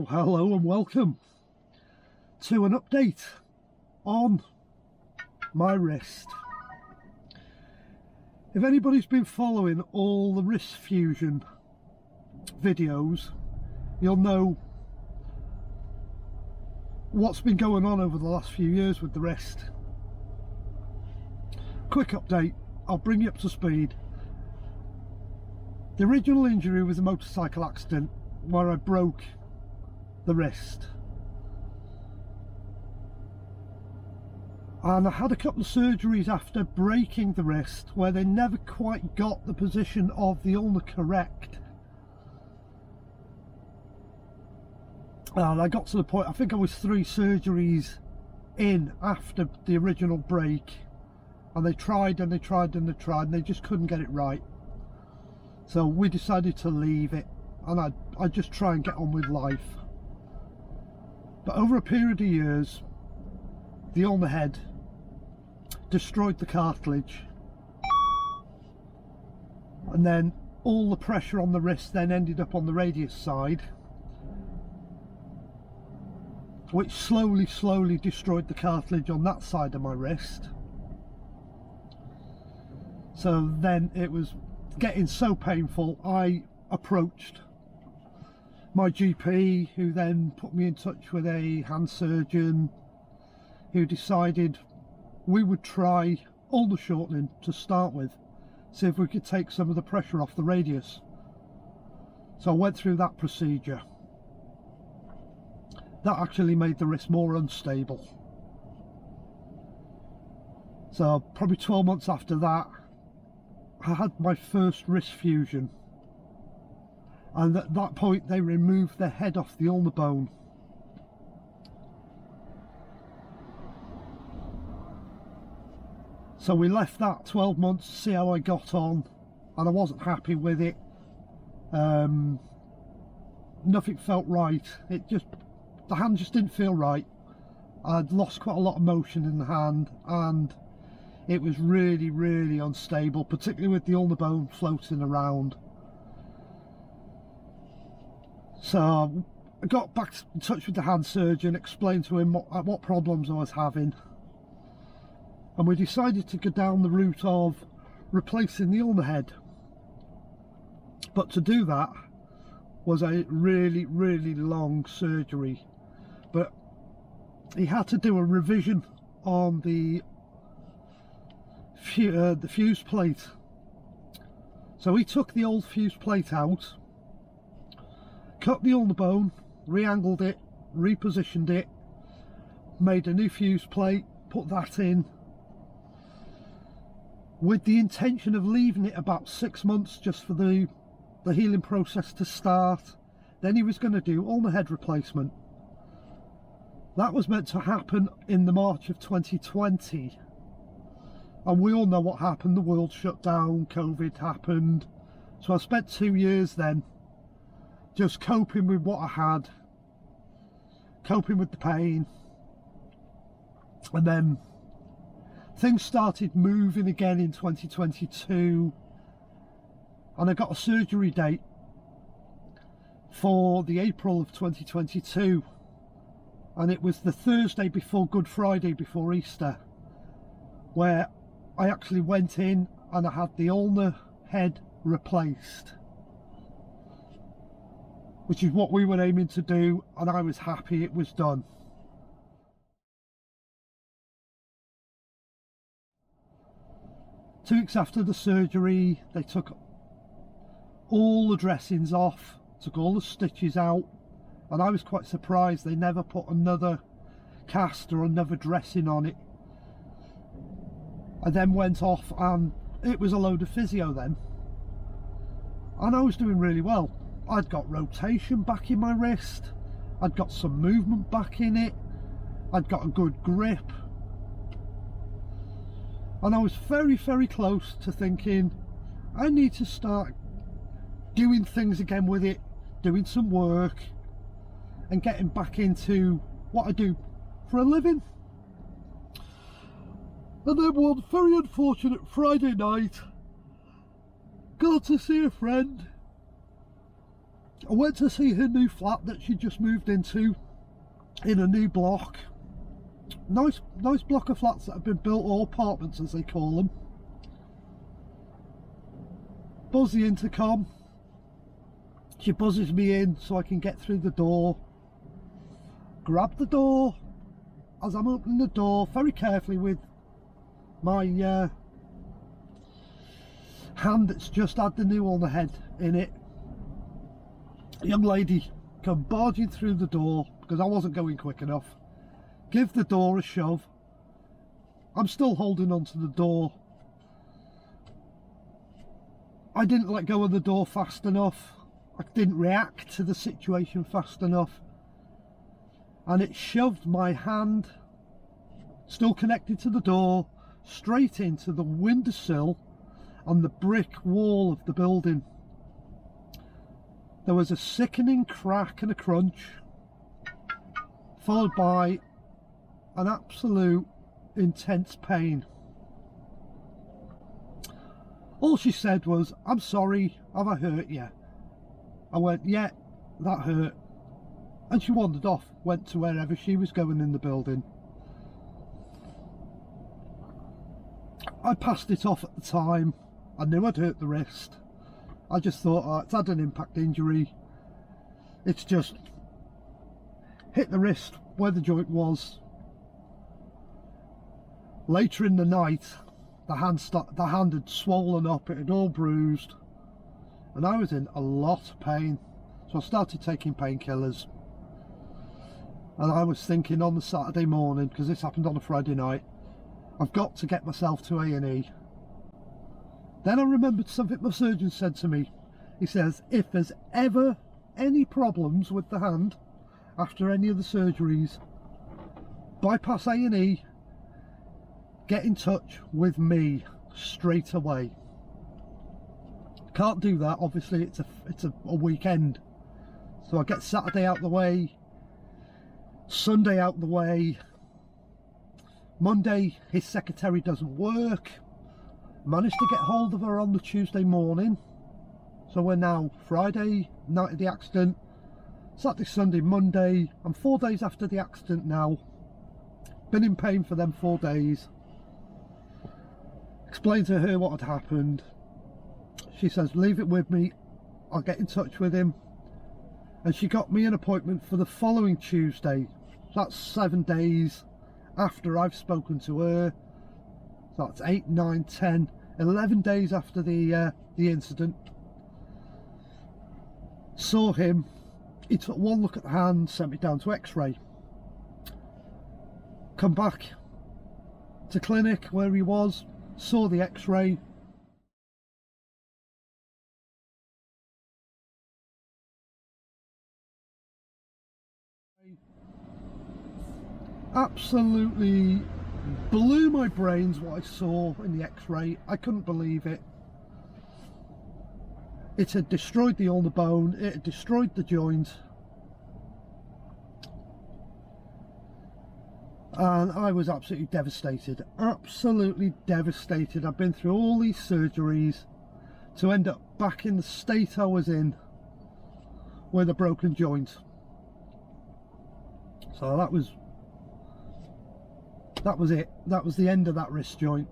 hello and welcome to an update on my wrist. If anybody's been following all the wrist fusion videos, you'll know what's been going on over the last few years with the wrist. Quick update, I'll bring you up to speed. The original injury was a motorcycle accident where I broke the wrist, and I had a couple of surgeries after breaking the wrist where they never quite got the position of the ulna correct, and I got to the point, I think I was 3 surgeries in after the original break, and they tried and they tried and they tried and they just couldn't get it right. So we decided to leave it, and I'd just try and get on with life. But over a period of years, the ulnar head destroyed the cartilage, and then all the pressure on the wrist then ended up on the radius side, which slowly destroyed the cartilage on that side of my wrist. So then it was getting so painful, I approached my GP, who then put me in touch with a hand surgeon, who decided we would try ulnar shortening to start with, see if we could take some of the pressure off the radius. So I went through that procedure. That actually made the wrist more unstable. So probably 12 months after that, I had my first wrist fusion, and at that point they removed the head off the ulnar bone. So we left that 12 months to see how I got on, and I wasn't happy with it. Nothing felt right. The hand just didn't feel right. I'd lost quite a lot of motion in the hand, and it was really unstable, particularly with the ulnar bone floating around. So I got back in touch with the hand surgeon, explained to him what problems I was having, and we decided to go down the route of replacing the ulnar head. But to do that was a really long surgery. But he had to do a revision on the fuse plate. So he took the old fuse plate out, cut the ulnar bone, re-angled it, repositioned it, made a new fuse plate, put that in, with the intention of leaving it about 6 months just for the healing process to start. Then he was going to do ulnar head replacement. That was meant to happen in the March of 2020. And we all know what happened. The world shut down, COVID happened. So I spent 2 years then just coping with what I had, coping with the pain. And then things started moving again in 2022. And I got a surgery date for the April of 2022. And it was the Thursday before Good Friday, before Easter, where I actually went in and I had the ulnar head replaced, which is what we were aiming to do, and I was happy it was done. Two weeks after the surgery, they took all the dressings off, took all the stitches out, and I was quite surprised they never put another cast or another dressing on it. I then went off, and it was a load of physio then, and I was doing really well. I'd got rotation back in my wrist, I'd got some movement back in it, I'd got a good grip, and I was very close to thinking I need to start doing things again with it, doing some work and getting back into what I do for a living. And then one very unfortunate Friday night, got to see a friend, I went to see her new flat that she just moved into in a new block. Nice block of flats that have been built, or apartments as they call them. Buzz the intercom. She buzzes me in so I can get through the door. Grab the door. As I'm opening the door, very carefully with my hand that's just had the nail on the head in it, a young lady come barging through the door because I wasn't going quick enough. Give the door a shove. I'm still holding onto the door. I didn't let go of the door fast enough. I didn't react to the situation fast enough, and it shoved my hand, still connected to the door, straight into the windowsill on the brick wall of the building. There was a sickening crack and a crunch, followed by an absolute intense pain. All she said was, "I'm sorry, have I hurt you?" I went, "Yeah, that hurt." And she wandered off, went to wherever she was going in the building. I passed it off at the time. I knew I'd hurt the wrist. I just thought, oh, it's had an impact injury. It's just hit the wrist where the joint was. Later in the night, the hand had swollen up, it had all bruised, and I was in a lot of pain. So I started taking painkillers. And I was thinking on the Saturday morning, because this happened on a Friday night, I've got to get myself to A&E. Then I remembered something my surgeon said to me. He says, if there's ever any problems with the hand after any of the surgeries, bypass A&E, get in touch with me straight away. Can't do that, obviously it's a weekend. So I get Saturday out the way, Sunday out the way. Monday his secretary doesn't work. Managed to get hold of her on the Tuesday morning, so we're now Friday night of the accident, Saturday, Sunday, Monday. I'm 4 days after the accident now. Been in pain for them 4 days. Explained to her what had happened. She says, leave it with me, I'll get in touch with him. And she got me an appointment for the following Tuesday. That's 7 days after I've spoken to her. So that's 8, 9, 10, 11 days after the incident. Saw him. He took one look at the hand, sent me down to Xray. Come back to clinic where he was, saw the X-ray. Absolutely blew my brains what I saw in the X-ray. I couldn't believe it. It had destroyed the ulnar bone, it had destroyed the joint, and I was absolutely devastated. Absolutely devastated. I've been through all these surgeries to end up back in the state I was in with a broken joint. So that was it. That was the end of that wrist joint.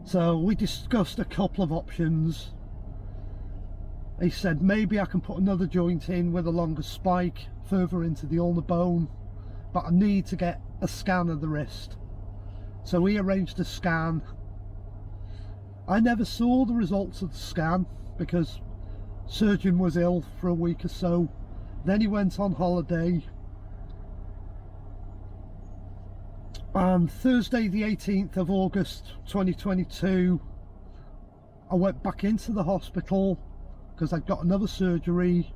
So we discussed a couple of options. He said maybe I can put another joint in with a longer spike further into the ulnar bone, but I need to get a scan of the wrist. So we arranged a scan. I never saw the results of the scan because surgeon was ill for a week or so. Then he went on holiday. On Thursday the 18th of August 2022, I went back into the hospital because I'd got another surgery.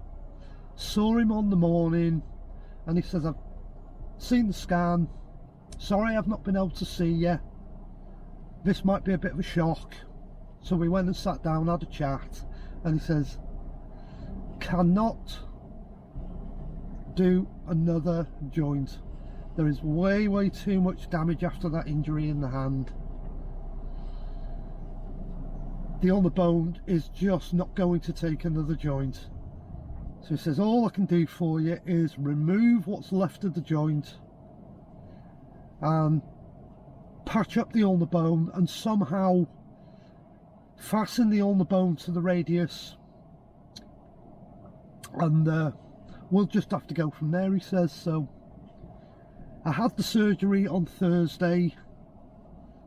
Saw him on the morning and he says, I've seen the scan, sorry I've not been able to see you, this might be a bit of a shock. So we went and sat down, had a chat, and he says, cannot do another joint. There is way too much damage after that injury in the hand. the ulnar bone is just not going to take another joint. So he says, all I can do for you is remove what's left of the joint and patch up the ulnar bone and somehow fasten the ulnar bone to the radius, and we'll just have to go from there, he says. So I had the surgery on Thursday,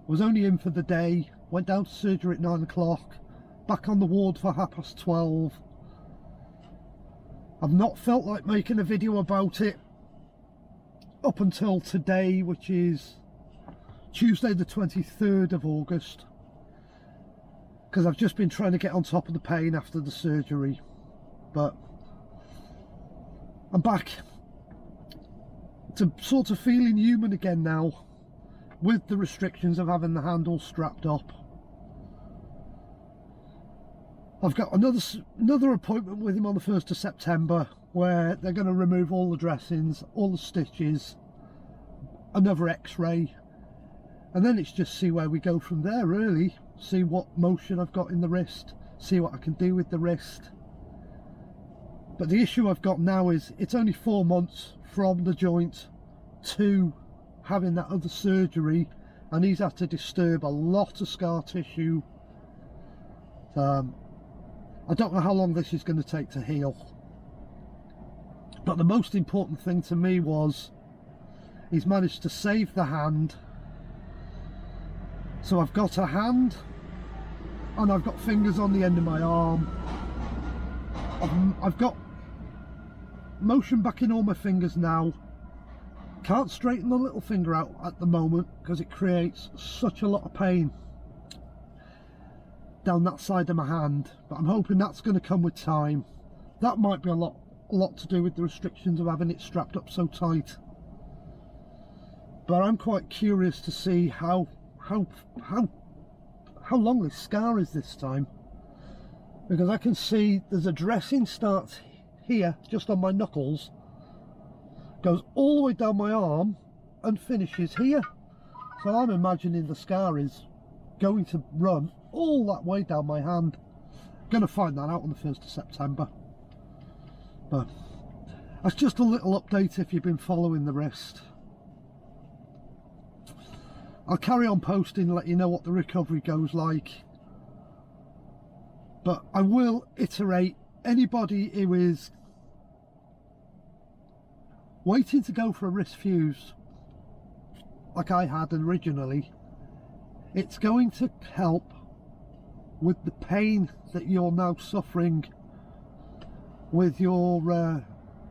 was only in for the day, went down to surgery at 9 o'clock, back on the ward for 12:30. I've not felt like making a video about it up until today, which is Tuesday the 23rd of August, because I've just been trying to get on top of the pain after the surgery. But I'm back to sort of feeling human again now, with the restrictions of having the handle strapped up. I've got another appointment with him on the 1st of September where they're going to remove all the dressings, all the stitches, another X-ray, and then it's just see where we go from there, really. See what motion I've got in the wrist, see what I can do with the wrist. But the issue I've got now is it's only 4 months from the joint to having that other surgery, and he's had to disturb a lot of scar tissue. I don't know how long this is going to take to heal. But the most important thing to me was he's managed to save the hand. So I've got a hand and I've got fingers on the end of my arm. I've got motion back in all my fingers now. Can't straighten the little finger out at the moment because it creates such a lot of pain down that side of my hand, but I'm hoping that's going to come with time. That might be a lot to do with the restrictions of having it strapped up so tight. But I'm quite curious to see how long this scar is this time, because I can see there's a dressing starts here just on my knuckles, goes all the way down my arm and finishes here. So I'm imagining the scar is going to run all that way down my hand. Gonna find that out on the 1st of September. But that's just a little update if you've been following the wrist. I'll carry on posting, let you know what the recovery goes like. But I will iterate, anybody who is waiting to go for a wrist fuse like I had originally, it's going to help with the pain that you're now suffering with your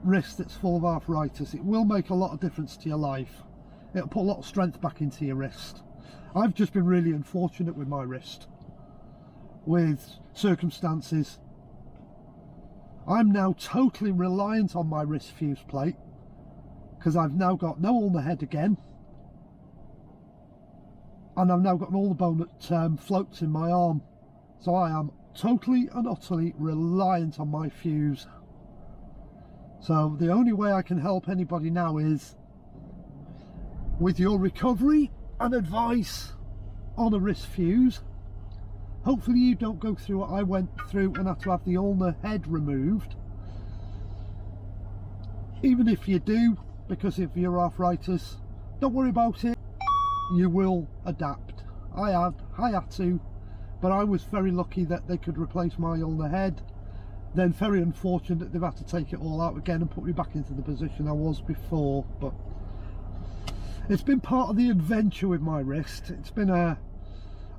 wrist that's full of arthritis. It will make a lot of difference to your life. It'll put a lot of strength back into your wrist. I've just been really unfortunate with my wrist, with circumstances. I'm now totally reliant on my wrist fuse plate because I've now got no ulnar head again, and I've now got an ulnar bone that floats in my arm. So I am totally and utterly reliant on my fuse. So the only way I can help anybody now is with your recovery and advice on a wrist fuse. Hopefully you don't go through what I went through and have to have the ulnar head removed. Even if you do, because of your arthritis, don't worry about it. You will adapt. I had to, but I was very lucky that they could replace my ulnar head. Then very unfortunate they've had to take it all out again and put me back into the position I was before. But it's been part of the adventure with my wrist. It's been a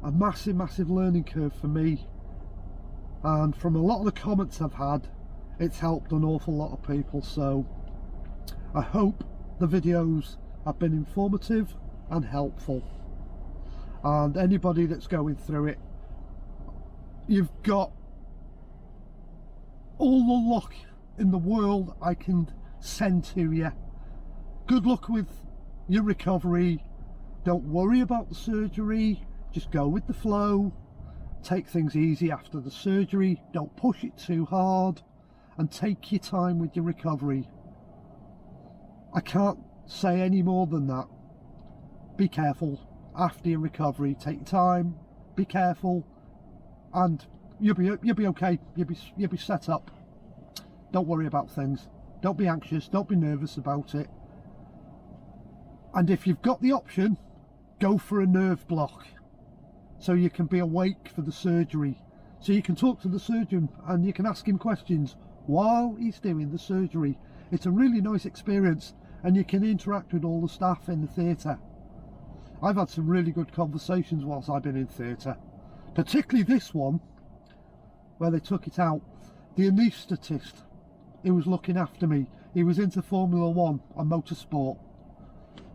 massive learning curve for me, and from a lot of the comments I've had, it's helped an awful lot of people. So I hope the videos have been informative and helpful, and anybody that's going through it, you've got all the luck in the world I can send to you. Good luck with your recovery. Don't worry about the surgery, just go with the flow. Take things easy after the surgery, don't push it too hard, and take your time with your recovery. I can't say any more than that. Be careful after your recovery, take your time, be careful, and you'll be okay. You'll be set up. Don't worry about things. Don't be anxious. Don't be nervous about it. And if you've got the option, go for a nerve block, so you can be awake for the surgery. So you can talk to the surgeon and you can ask him questions while he's doing the surgery. It's a really nice experience, and you can interact with all the staff in the theatre. I've had some really good conversations whilst I've been in theatre, particularly this one where they took it out. The anaesthetist who was looking after me, he was into Formula 1 and motorsport.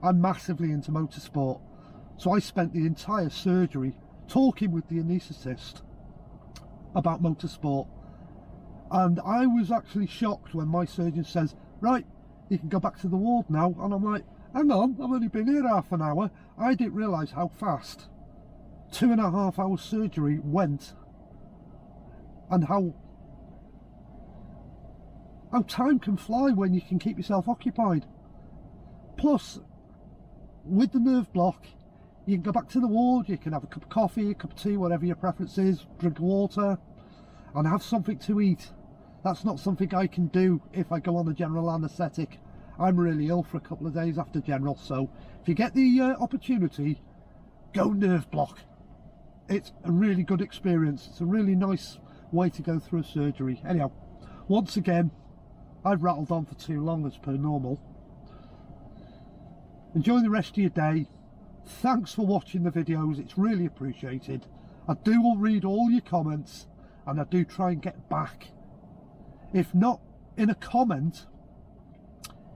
I'm massively into motorsport, so I spent the entire surgery talking with the anaesthetist about motorsport. And I was actually shocked when my surgeon says, right, you can go back to the ward now. And I'm like, hang on, I've only been here half an hour. I didn't realise how fast 2.5 hour surgery went, and how time can fly when you can keep yourself occupied. Plus, with the nerve block, you can go back to the ward, you can have a cup of coffee, a cup of tea, whatever your preference is, drink water, and have something to eat. That's not something I can do if I go on the general anaesthetic. I'm really ill for a couple of days after general, so if you get the opportunity, go nerve block. It's a really good experience. It's a really nice way to go through a surgery. Anyhow, once again, I've rattled on for too long as per normal. Enjoy the rest of your day. Thanks for watching the videos, it's really appreciated. I do read all your comments, and I do try and get back. If not in a comment,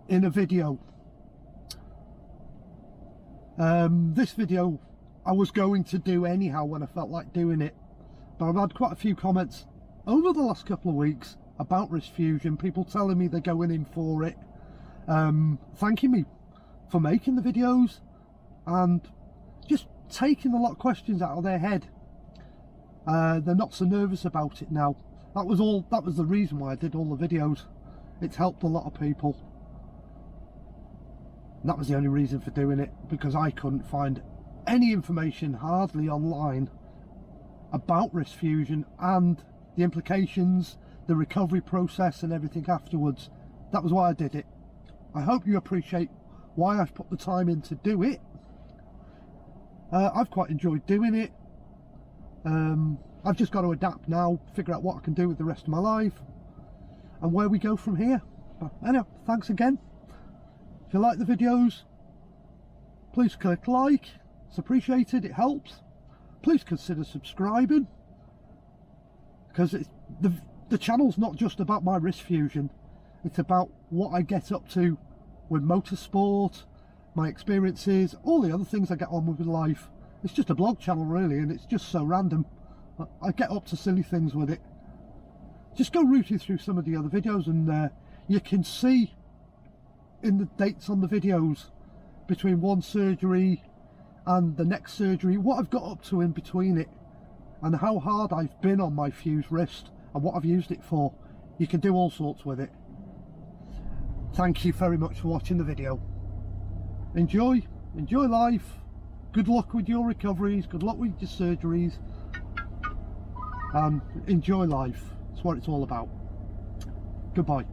in a video. This video I was going to do anyhow when I felt like doing it, but I've had quite a few comments over the last couple of weeks about wrist fusion, people telling me they're going in for it, thanking me for making the videos and just taking a lot of questions out of their head. They're not so nervous about it now. That was the reason why I did all the videos. It's helped a lot of people. And that was the only reason for doing it, because I couldn't find any information hardly online about wrist fusion and the implications, the recovery process and everything afterwards. That was why I did it. I hope you appreciate why I've put the time in to do it. I've quite enjoyed doing it. I've just got to adapt now, figure out what I can do with the rest of my life and where we go from here. But anyway, thanks again. If you like the videos, please click like. It's appreciated, it helps. Please consider subscribing, because the channel's not just about my wrist fusion. It's about what I get up to with motorsport, my experiences, all the other things I get on with in life. It's just a blog channel really, and it's just so random. I get up to silly things with it. Just go rooting through some of the other videos, and you can see in the dates on the videos between one surgery and the next surgery what I've got up to in between it, and how hard I've been on my fused wrist and what I've used it for. You can do all sorts with it. Thank you very much for watching the video. Enjoy life. Good luck with your recoveries, good luck with your surgeries, and enjoy life. That's what it's all about. Goodbye.